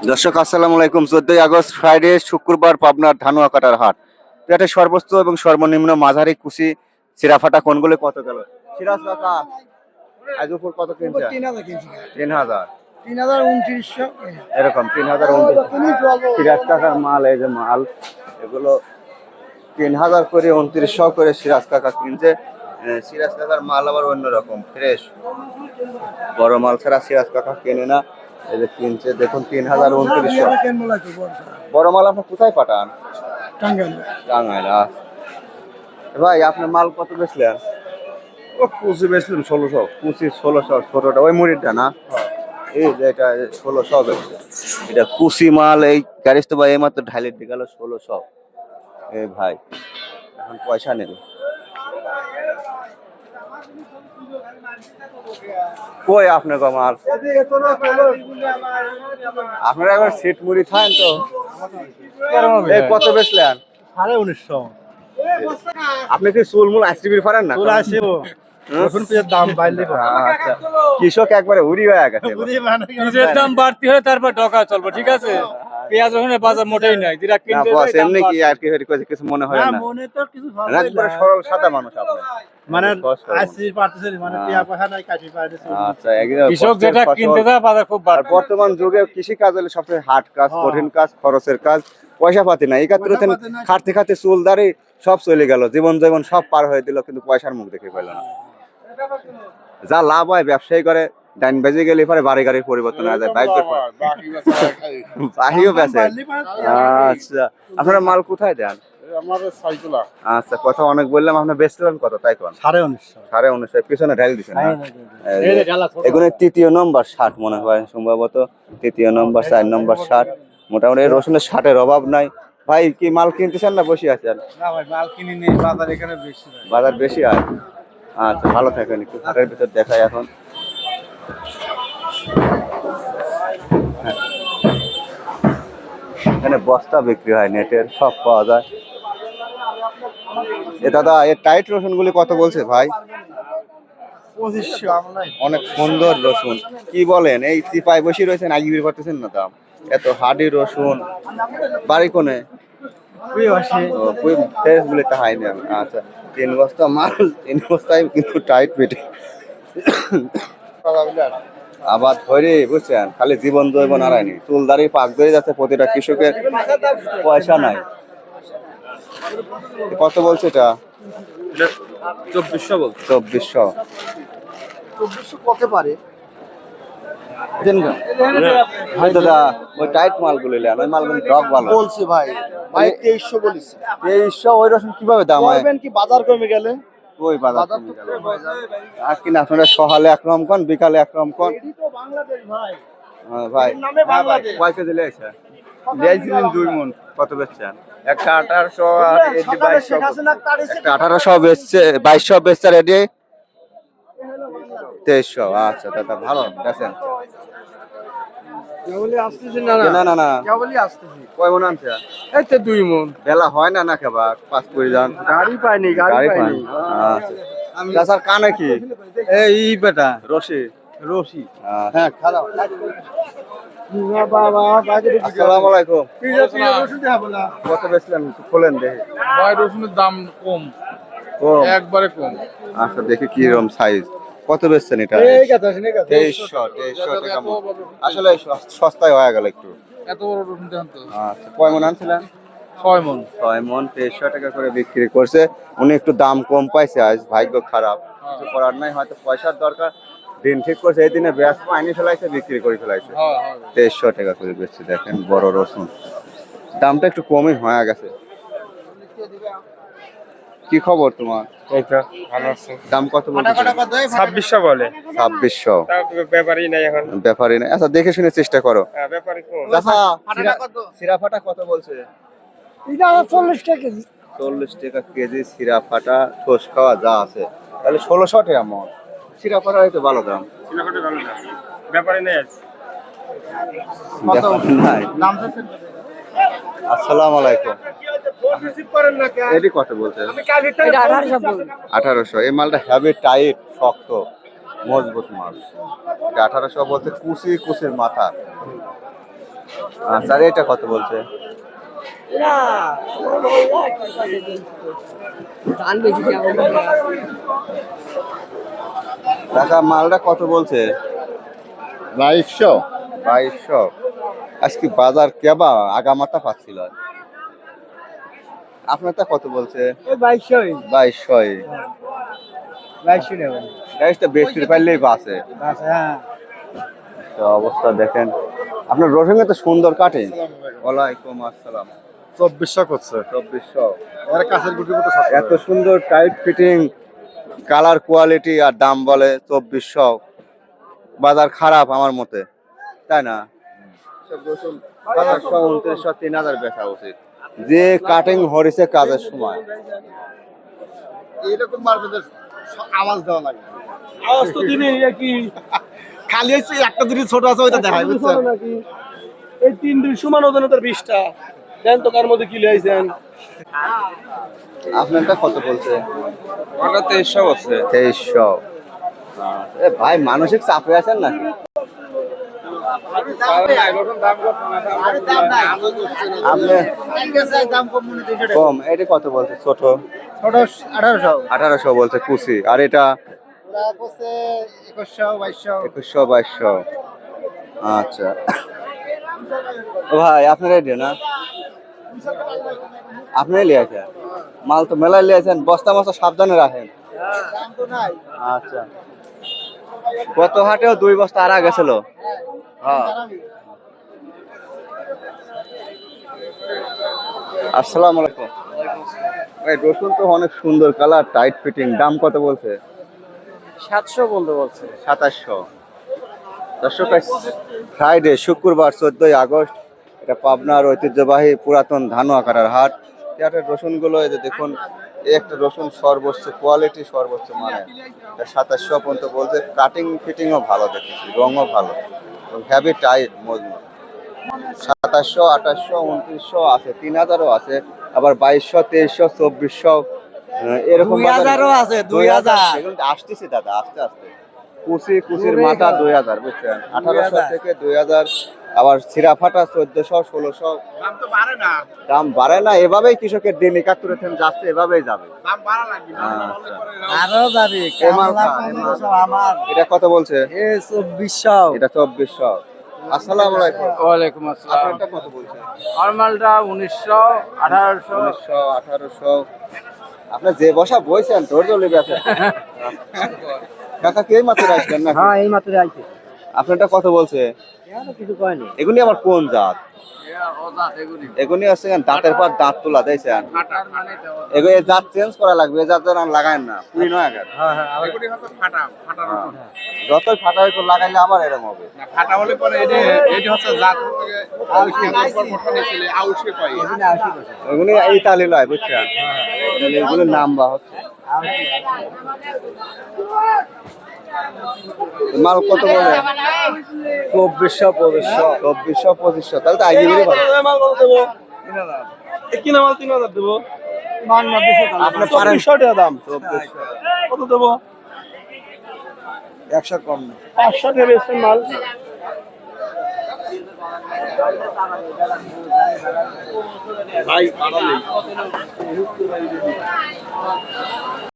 দর্শক আসসালামু আলাইকুম। 14ই আগস্ট ফ্রাইডে শুক্রবার পাবনার ধানুয়া কাটার হাট। এটা সর্বোচ্চ এবং সর্বনিম্ন মাঝারি কুচি চিরাফাটা কোনগুলো কত গেল? সিরাজ কাকা আজ উপর কত কিনছে? 3000 3029 এরকম 3029 সিরাজ কাকার মাল। এই যে মাল এগুলো 3000 করে 2900 করে সিরাজ কাকা কিনছে। সিরাজ কাকার মাল আবার অন্যরকম ফ্রেশ, বড় মাল ছাড়া সিরাজ কাকা কেনে না। এই যে কিনছে দেখুন 3029। বড় মাল আপনি কোথায় পাঠান? টাঙ্গাইল। ভাই আপনার মাল কত বেচলেন? ও কুচি বেচলাম 1600। কুচি 1600 ছোটটা ওই মুড়িটা না? এই যে এটা 1600 বেচছে। এটা কুচি মাল। এই গ্যারেজ তো ভাই এইমাত্র ঢাইলে দিয়ে গেল 1600। এই ভাই এখন পয়সা নেবে কই আপনার মাল? আপনারা একবার সিট মুড়ি খান তো। এই কত বেচলেন? 1950। আপনি কি চুলমুল আইসক্রিম পারেন না? দাম বাইলে আচ্ছা, কৃষক একবারে উড়ি হয়ে গেছে। বীজের দাম বাড়তি হলে তারপর টাকা চলবে, ঠিক আছে? পেঁয়াজ রসুনের বাজার মোটেই নাই, যেটা না কিনতে বস এমনি কি আর কি কিছু মনে হয় না? মনে তো কিছু না, একবারে সরল সাদা মানুষ আপনি। মানে কষ্ট। আসি পারতেছে মানে টিয়া পয়সা নাই কাটি পাইতেছে। আচ্ছা, একদম কৃষক কষ্টের যেটা ফসল। কিনতে যায় বাজার খুব আর বাড়তি। বর্তমান যুগে কৃষি কাজ হলে সবচেয়ে হার্ড কাজ, কঠিন কাজ, খরচের কাজ, পয়সা পাতি না। একাত্তর খাটতে খাটতে চুল দাড়ি সব চলে গেল, জীবন জীবন সব পার হয়ে দিল, কিন্তু পয়সার মুখ দেখে পেল না। যা লাভ হয় ব্যবসায়ী করে, ডাইন বেজে গেলে পরে বাড়ি গাড়ির পরিবর্তন হয়ে যায়, বাইক বাহিও বেচে। আচ্ছা, আপনারা মাল কোথায় দেন? আমাদের সাইকেল আচ্ছা, কথা অনেক বললাম, আপনার বেচলেন কত তাই কোন? 1950। 1950 পিছনে ঢাল দিচ্ছেন না? এগুলো তৃতীয় নম্বর 60 মনে হয় সম্ভবত, তৃতীয় নম্বর 4 নম্বর 60। মোটামুটি রসুনের 60-এর অভাব নাই। ভাই কি মাল কিনতেছেন না বসে আছেন? না ভাই মাল কিনি নেই, বাজার এখানে বেশি। বাজার বেশি হয়। আচ্ছা, ভালো থাকেন। একটু হাটের ভিতর দেখাই এখন। এখানে বস্তা বিক্রি হয়, নেটের সব পাওয়া যায়। এ দাদা, এর টাইট রসুন গুলি কত বলছে ভাই? 2500। অনেক সুন্দর রসুন। কি বলেন, এই চিপায় বসে রয়েছেন, আগে বের করতেছেন না দাম? এত হাডি রসুন। বাড়ি কোনে? ফ্রেশ বলে তা হয় না। আচ্ছা, 3 বস্তা মাল, 3 বস্তায় কিন্তু টাইট পেটে আবার ধরে বুঝছেন, খালি জীবন জৈবন হারায়নি, চুল দাড়ি পাক ধরে যাচ্ছে প্রতিটা কৃষকের। পয়সা নাই। কত বলছে এটা? 2400 বলছে। 2400 কত পারে? ভাই দাদা, ওই টাইট মালগুলো নেন, ওই মালগুলো ডগ ভালো বলছে ভাই। ভাই 2300 বলিস। 2300। ওই রসুন কিভাবে দাম হয়? বলবেন কি বাজার কমে গেলে? ওই বাজার কমে গেল। আর কিনা আপনারা সকালে একরকম কোন, বিকালে একরকম কোন। এটি তো বাংলাদেশ ভাই। হ্যাঁ ভাই, নামে বাংলাদেশ। কয় কেজি লেগেছে? দিয়েছিলেন 2 মণ। কত বেচছেন? একটা 1800 আর এই সকালে শেখ হাসিনা তাড়িয়েছে। একটা 1800 বেচছে, 2200 বেচছে রেডি, 2300। আচ্ছা দাদা, ভালো বেচেন। কেবলই আসতেছি না না না না, কেবলই আসতেছি। কয় মণ আনছে? এই তো 2 মণ। বেলা হয় না না খাবার, 5 করে যান। গাড়ি পাইনি, গাড়ি পাইনি। আচ্ছা, চাচার কানে কি? এই বেটা রশি। রশি। আচ্ছা। হ্যাঁ খারাপ। বাবা বাজে। আসসালামু আলাইকুম। রশি দেখাবো না। কত বেচলেন খোলেন দেখি। ভাই রসুনের দাম কম, কম? একবারে কম। আচ্ছা, দেখি কি রকম সাইজ। কত বেচছেন এটা? এই কথা শুনে কথা। 2300 টাকা মণ। আসলে সস্তায় হয়ে গেল একটু। এত বড় রসুন দেন তো। আচ্ছা, কয় মণ আনছিলেন? 6 মণ। 6 মণ 2300 টাকা করে বিক্রি করছে। উনি একটু দাম কম পাইছে, আজ ভাগ্য খারাপ, কিছু করার নাই, হয়তো পয়সার দরকার। দিন ঠিক করছে, এই দিনে ব্যাস পানি ফেলাইছে, বিক্রি করে ফেলাইছে। 2300 টাকা করে বেচছে। দেখেন বড় রসুন, দামটা একটু কমই হয়ে গেছে। কি খবর তোমার? এই তো ভালো আছে। দাম কত বলছে? 2600 বলে। 2600। তাও তো ব্যাপারই নাই এখন। ব্যাপারই না। আচ্ছা, দেখে শুনে চেষ্টা করো। ব্যাপারই কম। চাচা, ফাটাটা কত? সিরা ফাটা কত বলছে? এটা 40 টাকা কেজি। 40 টাকা কেজি সিরা ফাটা, ঠোস খাওয়া যা আছে, তাহলে 1600 টাকা মণ। সিরা ফাটা হয়তো ভালো দাম। সিনাকটে ভালো না। ব্যাপারই নাই। ব্যাপার নাই। আসসালামু আলাইকুম। এটি কত বলছে? 1800 বল। 1800। এই মালটা হেভি টাইট, শক্ত। মজবুত মাল। এটা 1800 বলতে কুচি কুচির মাথা। আচ্ছা আর এটা কত বলছে? কাকা মালটা কত বলছে? 2200। 2200। আজকে বাজার কেবা আগামাতা পাচ্ছিল। আপনারটা কত বলছে? 2200। 2200। 2200 নেবেন। গাইসটা বেশি পাইলেই বাসে। হ্যাঁ। তো অবস্থা দেখেন। আপনার রসুনে তো সুন্দর কাটে। ওয়ালাইকুম আসসালাম। 2400 করছে। 2400। এর কাছের গুটির মতো এত সুন্দর টাইট ফিটিং, কালার কোয়ালিটি আর দাম বলে 2400। বাজার খারাপ আমার মতে, তাই না? সব রসুন 2700, 2900, 3000 বেচা উচিত। যে কাটিং হরিছে কাজের সময়। এরকম মার্কেটের আওয়াজ দেওয়া লাগে। আওয়াজ তো দিনে কি খালি হচ্ছে একটা দুটি ছোট আছে ওইটা দেখায় বুঝছেন? নাকি এই তিন দিন সমান ওজন তার 20টা দেন তো কার মধ্যে কি লাইছেন আপনারটা কত বলছে? ওটা 2300 বলছে। 2300। এ ভাই মানসিক চাপে আছেন নাকি? আপনি কম, এটা কত বলছে? ছোট ছোট 1800। 1800 বলছে কুচি। আর এটা ওরা করছে 2100, 2200। 2100, 2200। আচ্ছা ও ভাই আপনার রেডি না? আপনি লিয়েছেন মাল তো মেলায় লিয়েছেন, বস্তা মস্তা সাবধানে রাখেন। দাম তো নাই। আচ্ছা গত হাটেও 2 বস্তা আরা গেছিল। হ্যাঁ আসসালামু আলাইকুম। ভাই রসুন তো অনেক সুন্দর কালার, টাইট ফিটিং। দাম কত বলছে? 700 বলতে বলছে 2700। দর্শক ফ্রাইডে শুক্রবার 14ই আগস্ট, এটা পাবনার ঐতিহ্যবাহী পুরাতন ধানুয়াকাটার হাট। হাটের রসুনগুলো এই যে দেখুন, এই একটা রসুন সর্বোচ্চ কোয়ালিটি, সর্বোচ্চ মানে 2700 পর্যন্ত বলছে। কাটিং ফিটিংও ভালো দেখেছি, রঙও ভালো, হ্যাভি টাইট মজবুত। 2700, 2800, 2900 আছে, 3000ও আছে, আবার 2200, 2300, 2400 এরকম 2000ও আছে, 2000 এগুলো আসতেছে দাদা আস্তে আস্তে। কুচি কুচির মাথা 2000 বুঝছেন, 1800 থেকে 2000। আবার ছিঁড়া ফাটা 1400, 1600। দাম তো বাড়ে না। দাম বাড়ে না, এভাবেই কৃষকের দিন 71 থেকে যাচ্ছে, এভাবেই যাবে। দাম বাড়া লাগবে। আরো যাবে। আমার এটা কত বলছে? 2400। এটা 2400। আসসালামু আলাইকুম। ওয়ালাইকুম আসসালাম। আপনারটা কত বলছে? নরমালটা 1900, 1800। 1900, 1800। আপনি যে বসা বইছেন ধৈর্য লেগে আছে। কাকা কে মাত্র আসবেন না? হ্যাঁ এই মাত্র আইছে। আপনারটা কত বলছে? এখনো কিছু কয়নি। এগুলি আমার কোন জাত? এগুলি আছে দাঁতের পর দাঁত তোলা দিয়েছেন। এগুলি জাত চেঞ্জ করা লাগবে, এই জাত যেন লাগায় না, পুরি নয় আগে। হ্যাঁ হ্যাঁ। যতই ফাটা হয়তো লাগাইলে আবার এরকম হবে। ফাটা হলে পরে এই হচ্ছে জাত থেকে আউশে পাই। এগুলি ইতালি লয় বুঝছেন, এগুলির নাম বা হচ্ছে। মাল কত বলে? 2400, 2500। 2400, 2500। তাহলে তো আইজি ভালো। মাল কত দেবো কিনা মাল 3000 দেবো আপনি পারেন 2400 টাকা দাম 2400। কত দেবো 100 কম না। 500 টাকা বেচছেন মাল ভাই বাড়ালেই।